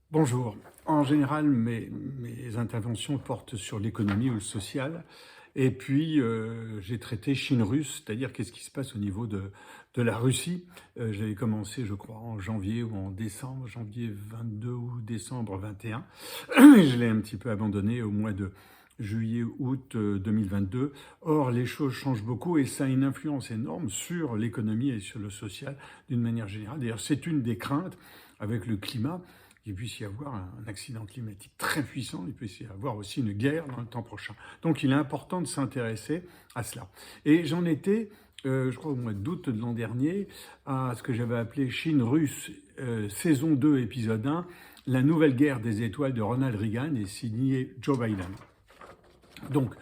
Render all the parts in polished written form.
Bonjour. En général, mes interventions portent sur l'économie ou le social. Et puis, j'ai traité Chine-Russe, c'est-à-dire qu'est-ce qui se passe au niveau de la Russie. J'avais commencé, je crois, en janvier ou en décembre, janvier 22 ou décembre 21. Je l'ai un petit peu abandonné au mois de juillet-août 2022. Or, les choses changent beaucoup et ça a une influence énorme sur l'économie et sur le social d'une manière générale. D'ailleurs, c'est une des craintes avec le climat qu'il puisse y avoir un accident climatique très puissant, il peut y avoir aussi une guerre dans le temps prochain. Donc il est important de s'intéresser à cela. Et j'en étais, je crois au mois d'août de l'an dernier, à ce que j'avais appelé Chine-Russe, saison 2, épisode 1, la nouvelle guerre des étoiles de Ronald Reagan et signé Joe Biden. Donc,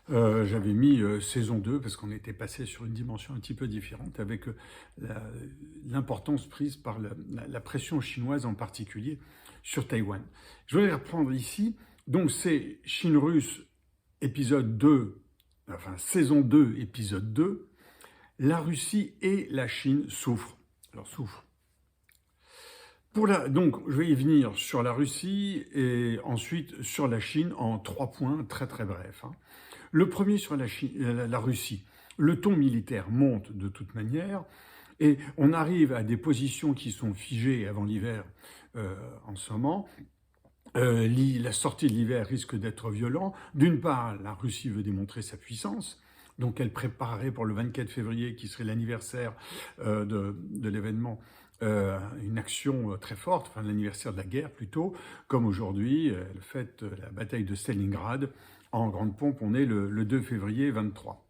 j'avais mis saison 2 parce qu'on était passé sur une dimension un petit peu différente avec l'importance prise par la pression chinoise en particulier sur Taïwan. Je vais reprendre ici. Donc c'est Chine-Russe épisode 2, enfin saison 2 épisode 2. La Russie et la Chine souffrent. Alors souffrent. Donc, je vais y venir sur la Russie et ensuite sur la Chine en 3 points très très brefs. Le premier sur la Russie. Le ton militaire monte de toute manière et on arrive à des positions qui sont figées avant l'hiver en ce moment. La sortie de l'hiver risque d'être violente. D'une part, la Russie veut démontrer sa puissance. Donc elle préparait pour le 24 février, qui serait l'anniversaire de l'événement, une action très forte, enfin l'anniversaire de la guerre plutôt, comme aujourd'hui, elle fête la bataille de Stalingrad. En grande pompe, on est le 2 février 23.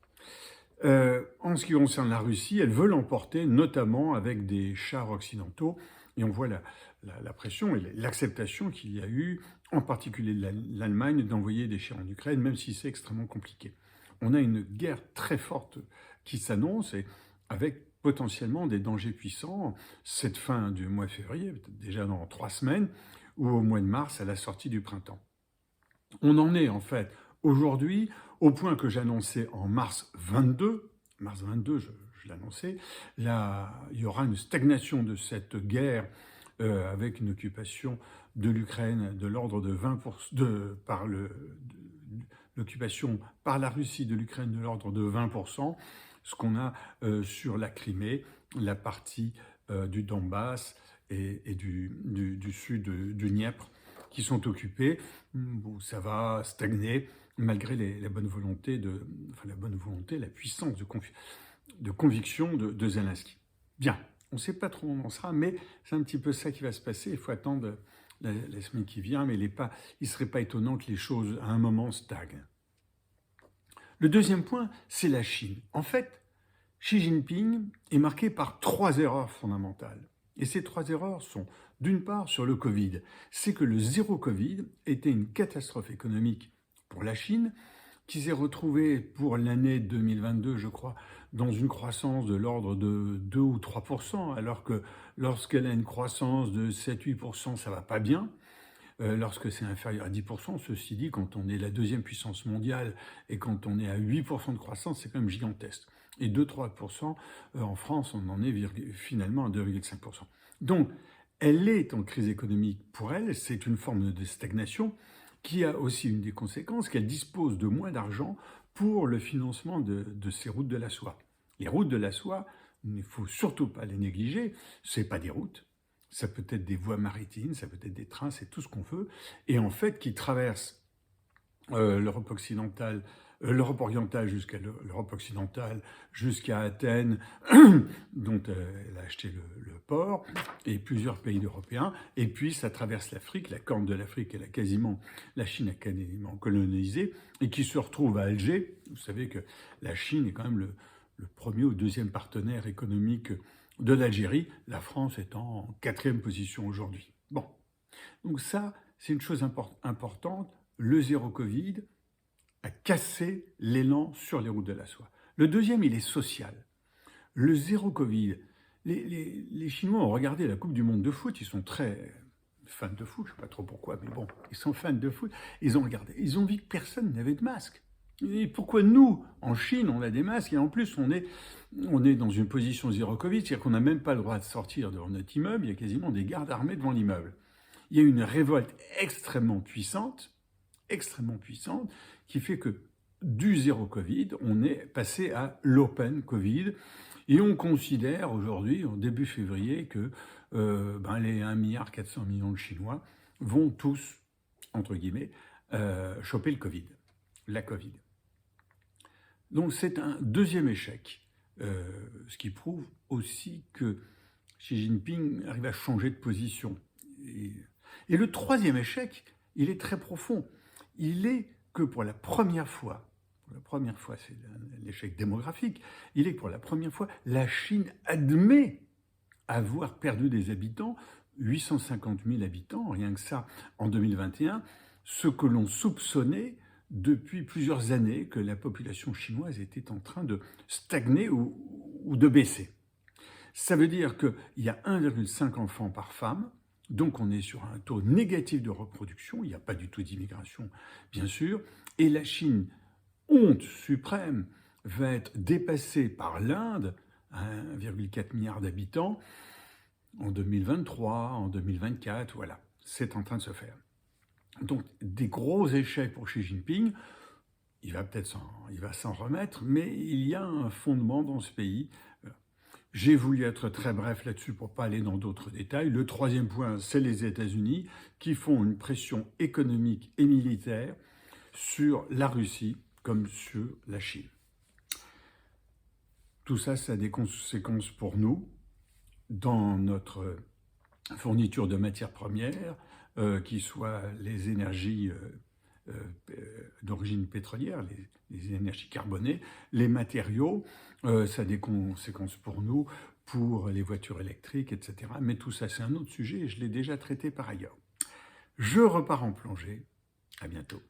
En ce qui concerne la Russie, elle veut l'emporter, notamment avec des chars occidentaux, et on voit la pression et l'acceptation qu'il y a eu, en particulier de l'Allemagne, d'envoyer des chars en Ukraine, même si c'est extrêmement compliqué. On a une guerre très forte qui s'annonce, et avec potentiellement des dangers puissants, cette fin du mois de février, peut-être déjà dans 3 semaines, ou au mois de mars, à la sortie du printemps. On en est en fait aujourd'hui au point que j'annonçais en mars 22, je l'annonçais, là, il y aura une stagnation de cette guerre avec une occupation de l'Ukraine de l'ordre de 20%, l'occupation par la Russie de l'Ukraine de l'ordre de 20%, ce qu'on a sur la Crimée, la partie du Donbass et du sud du Dniepr, qui sont occupés. Bon, ça va stagner malgré la bonne volonté, la puissance de conviction de Zelensky. Bien, on ne sait pas trop où on en sera, mais c'est un petit peu ça qui va se passer. Il faut attendre la semaine qui vient, mais il ne serait pas étonnant que les choses, à un moment, stagnent. Le deuxième point, c'est la Chine. En fait, Xi Jinping est marqué par 3 erreurs fondamentales. Et ces 3 erreurs sont, d'une part, sur le Covid. C'est que le zéro Covid était une catastrophe économique pour la Chine, qui s'est retrouvée pour l'année 2022, je crois, dans une croissance de l'ordre de 2 ou 3%, alors que lorsqu'elle a une croissance de 7-8%, ça va pas bien. Lorsque c'est inférieur à 10%, ceci dit, quand on est la deuxième puissance mondiale et quand on est à 8% de croissance, c'est quand même gigantesque. Et 2-3%, en France, on en est finalement à 2,5%. Donc, elle est en crise économique pour elle, c'est une forme de stagnation qui a aussi une des conséquences qu'elle dispose de moins d'argent pour le financement de ces routes de la soie. Les routes de la soie, il ne faut surtout pas les négliger, ce n'est pas des routes, ça peut être des voies maritimes, ça peut être des trains, c'est tout ce qu'on veut, et en fait qui traversent l'Europe occidentale, l'Europe orientale jusqu'à l'Europe occidentale, jusqu'à Athènes, dont elle a acheté le port, et plusieurs pays européens, et puis ça traverse l'Afrique, la corne de l'Afrique, la Chine a quasiment colonisé, et qui se retrouve à Alger. Vous savez que la Chine est quand même le premier ou deuxième partenaire économique de l'Algérie, la France est en 4e position aujourd'hui. Bon, donc ça, c'est une chose importante. Le zéro Covid a cassé l'élan sur les routes de la soie. Le deuxième, il est social. Le zéro Covid, les Chinois ont regardé la Coupe du Monde de foot, ils sont très fans de foot, je ne sais pas trop pourquoi, mais bon, ils sont fans de foot, ils ont regardé, ils ont vu que personne n'avait de masque. Et pourquoi nous, en Chine, on a des masques et en plus on est dans une position zéro Covid, c'est-à-dire qu'on n'a même pas le droit de sortir devant notre immeuble, il y a quasiment des gardes armés devant l'immeuble. il y a une révolte extrêmement puissante, qui fait que du zéro Covid, on est passé à l'open Covid. Et on considère aujourd'hui, en début février, que les 1,4 milliard de Chinois vont tous, entre guillemets, choper le Covid, la Covid. Donc c'est un deuxième échec, ce qui prouve aussi que Xi Jinping arrive à changer de position. Et le troisième échec, il est très profond. Il est que pour la première fois, c'est l'échec démographique, il est que pour la première fois, la Chine admet avoir perdu des habitants, 850 000 habitants, rien que ça, en 2021, ce que l'on soupçonnait depuis plusieurs années, que la population chinoise était en train de stagner ou de baisser. Ça veut dire qu'il y a 1,5 enfants par femme, donc on est sur un taux négatif de reproduction, il n'y a pas du tout d'immigration, bien sûr, et la Chine, honte suprême, va être dépassée par l'Inde, 1,4 milliard d'habitants, en 2023, en 2024, voilà, c'est en train de se faire. Donc des gros échecs pour Xi Jinping, il va s'en remettre, mais il y a un fondement dans ce pays. J'ai voulu être très bref là-dessus pour ne pas aller dans d'autres détails. Le troisième point, c'est les États-Unis qui font une pression économique et militaire sur la Russie comme sur la Chine. Tout ça, ça a des conséquences pour nous dans notre fourniture de matières premières, qui soient les énergies d'origine pétrolière, les énergies carbonées, les matériaux, ça a des conséquences pour nous, pour les voitures électriques, etc. Mais tout ça, c'est un autre sujet et je l'ai déjà traité par ailleurs. Je repars en plongée. À bientôt.